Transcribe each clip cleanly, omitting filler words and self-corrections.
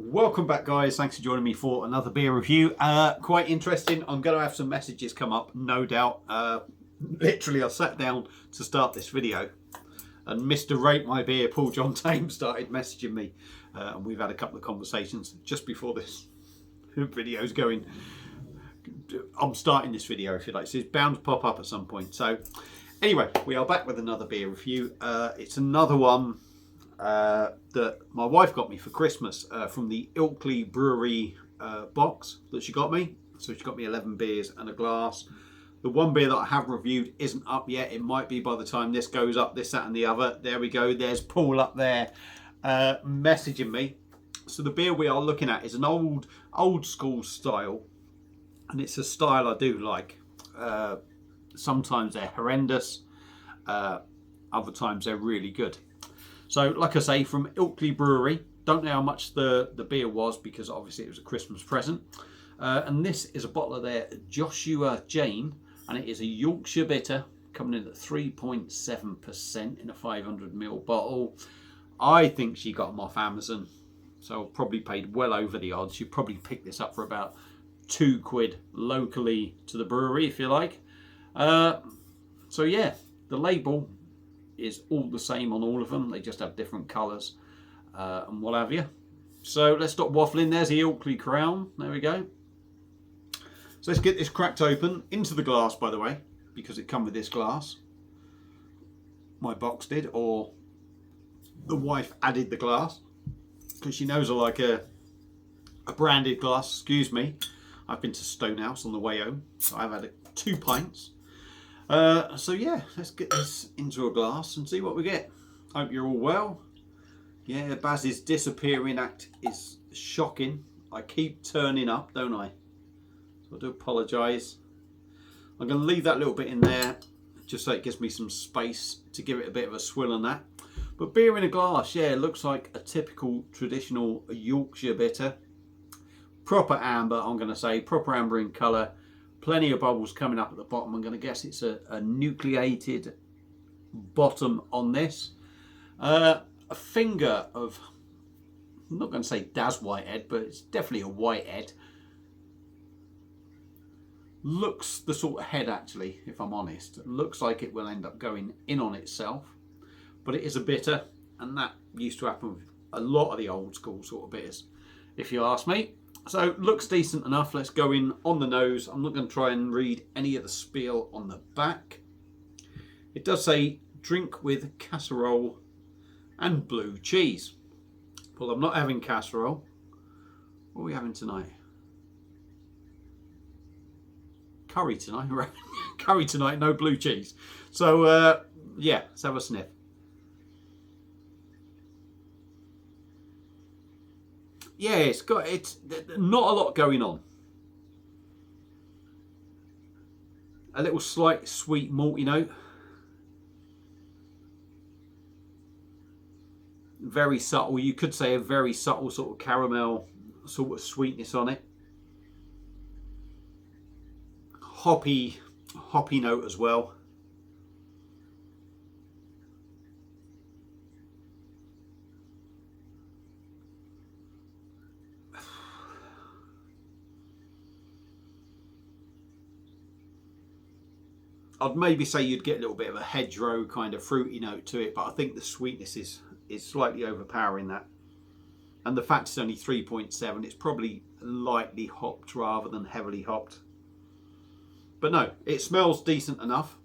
Welcome back, guys. Thanks for joining me for another beer review. Quite interesting. I'm going to have some messages come up, no doubt. Literally, I sat down to start this video and Mr. Rate My Beer, Paul John Tame, started messaging me. And we've had a couple of conversations just before this video's going. I'm starting this video, if you like. So it's bound to pop up at some point. So anyway, we are back with another beer review. It's another one that my wife got me for Christmas from the Ilkley brewery box that she got me. So she got me 11 beers and a glass. The one beer that I have reviewed isn't up yet. It might be by the time this goes up, this, that and the other. There we go. There's Paul up there messaging me. So the beer we are looking at is an old school style. And it's a style I do like. Sometimes they're horrendous. Other times they're really good. So, like I say, from Ilkley Brewery. Don't know how much the beer was because obviously it was a Christmas present. And this is a bottle of their Joshua Jane. And it is a Yorkshire bitter coming in at 3.7% in a 500ml bottle. I think she got them off Amazon. So probably paid well over the odds. You probably picked this up for about £2 locally to the brewery, if you like. So yeah, the label is all the same on all of them. They just have different colours and what have you. So let's stop waffling. There's the Ilkley crown. There we go. So let's get this cracked open into the glass, by the way, because it come with this glass. My box did, or the wife added the glass because she knows I like a branded glass. Excuse me. I've been to Stonehouse on the way home, so I've had 2 pints. So yeah, let's get this into a glass and see what we get. Hope you're all well. Yeah, Baz's disappearing act is shocking. I keep turning up, don't I? So I do apologise. I'm going to leave that little bit in there, just so it gives me some space to give it a bit of a swill on that. But beer in a glass, yeah, it looks like a typical traditional Yorkshire bitter. Proper amber, I'm going to say, proper amber in colour. Plenty of bubbles coming up at the bottom. I'm going to guess it's a nucleated bottom on this. A finger of, I'm not going to say Daz Whitehead, but it's definitely a Whitehead. Looks the sort of head, actually, if I'm honest. It looks like it will end up going in on itself. But it is a bitter, and that used to happen with a lot of the old school sort of bitters, if you ask me. So, looks decent enough. Let's go in on the nose. I'm not going to try and read any of the spiel on the back. It does say, drink with casserole and blue cheese. Well, I'm not having casserole. What are we having tonight? Curry tonight, right? Curry tonight, no blue cheese. So, yeah, let's have a sniff. Yeah, it's not a lot going on. A little slight sweet malty note. Very subtle. You could say a very subtle sort of caramel sort of sweetness on it. Hoppy note as well. I'd maybe say you'd get a little bit of a hedgerow kind of fruity note to it, but I think the sweetness is slightly overpowering that. And the fact it's only 3.7, it's probably lightly hopped rather than heavily hopped. But no, it smells decent enough.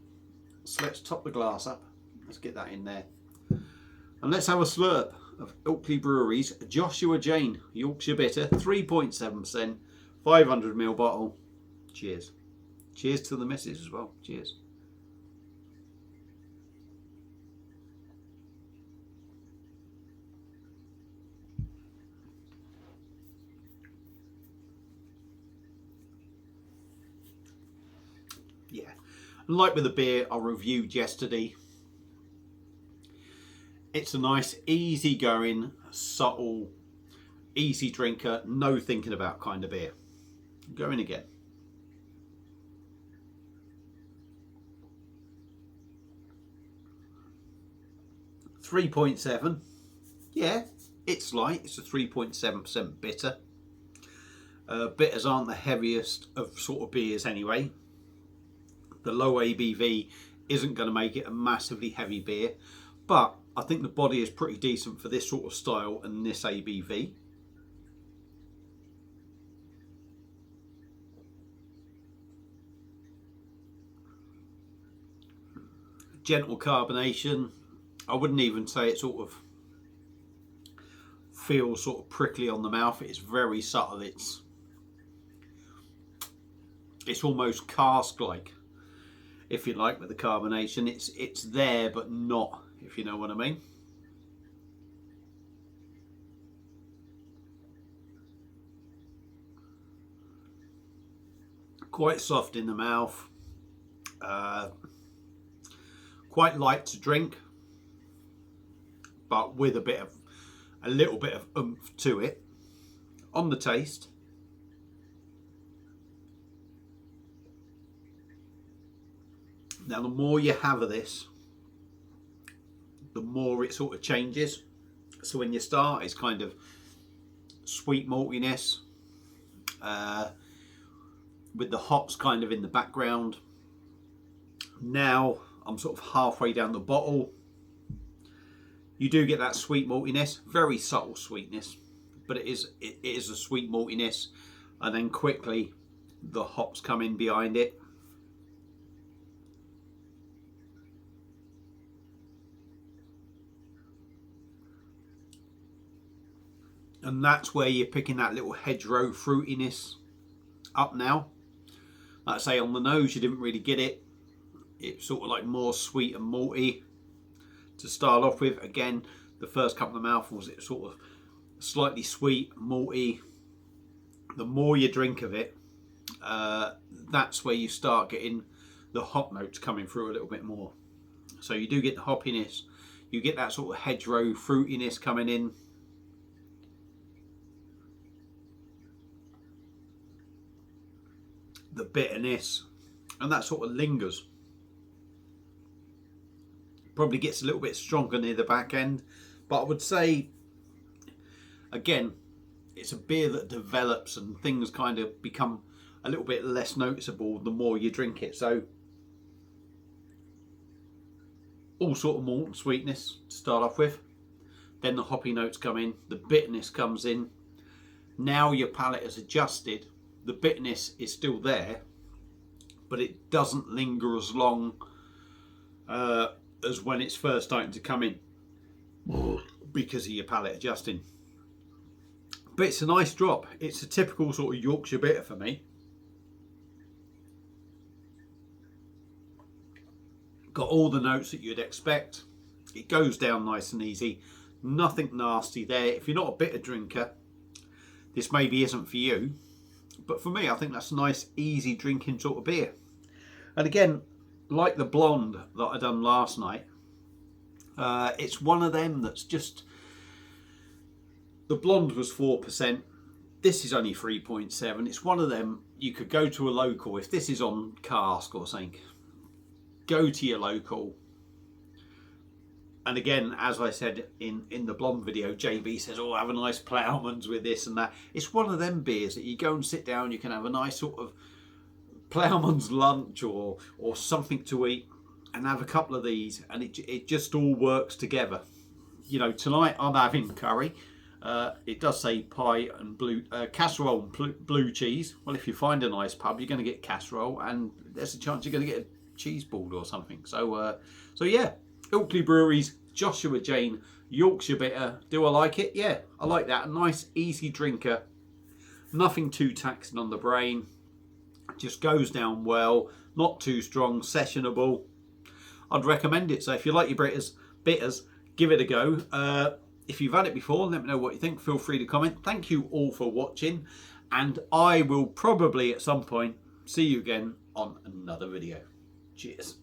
So let's top the glass up. Let's get that in there. And let's have a slurp of Ilkley Brewery's Joshua Jane Yorkshire Bitter, 3.7%, 500ml bottle. Cheers. Cheers to the missus as well. Cheers. Yeah, like with the beer I reviewed yesterday, it's a nice, easy-going, subtle, easy drinker, no thinking about kind of beer. Going again. 3.7. Yeah, It's light, it's a 3.7% bitter. Bitters aren't the heaviest of sort of beers anyway. The low ABV isn't going to make it a massively heavy beer, but I think the body is pretty decent for this sort of style and this ABV. Gentle carbonation. I wouldn't even say it sort of feels sort of prickly on the mouth. It's very subtle. It's almost cask-like, if you like, with the carbonation. It's there but not, if you know what I mean. Quite soft in the mouth, quite light to drink, but with a little bit of oomph to it. On the taste, now the more you have of this, the more it sort of changes. So when you start, it's kind of sweet maltiness, with the hops kind of in the background. Now I'm sort of halfway down the bottle. You do get that sweet maltiness, very subtle sweetness, but it is a sweet maltiness, and then quickly the hops come in behind it. And that's where you're picking that little hedgerow fruitiness up now. Like I say, on the nose you didn't really get it. It's sort of like more sweet and malty to start off with. Again, the first couple of mouthfuls, it's sort of slightly sweet, malty. The more you drink of it, that's where you start getting the hop notes coming through a little bit more. So you do get the hoppiness, you get that sort of hedgerow fruitiness coming in. The bitterness, and that sort of lingers. Probably gets a little bit stronger near the back end, but I would say, again, it's a beer that develops and things kind of become a little bit less noticeable the more you drink it. So all sort of malt and sweetness to start off with, then the hoppy notes come in, the bitterness comes in. Now your palate has adjusted, the bitterness is still there, but it doesn't linger as long as when it's first starting to come in, because of your palate adjusting. But it's a nice drop. It's a typical sort of Yorkshire bitter for me. Got all the notes that you'd expect. It goes down nice and easy. Nothing nasty there. If you're not a bitter drinker, this maybe isn't for you. But for me, I think that's a nice, easy drinking sort of beer. And again, like the blonde that I done last night, it's one of them that's just... The blonde was 4%. This is only 3.7. It's one of them you could go to a local. If this is on cask or something, go to your local. And again, as I said in the blonde video, JB says, oh, have a nice Ploughman's with this and that. It's one of them beers that you go and sit down, you can have a nice sort of Ploughman's lunch or something to eat and have a couple of these, and it just all works together. You know, tonight I'm having curry. It does say pie and casserole and blue cheese. Well, if you find a nice pub, you're going to get casserole, and there's a chance you're going to get a cheese board or something. So yeah, Ilkley Brewery's Joshua Jane Yorkshire bitter. Do I like it? Yeah, I like that. A nice, easy drinker. Nothing too taxing on the brain. Just goes down well. Not too strong. Sessionable. I'd recommend it. So if you like your bitters, give it a go. If you've had it before, let me know what you think. Feel free to comment. Thank you all for watching, and I will probably at some point see you again on another video. Cheers.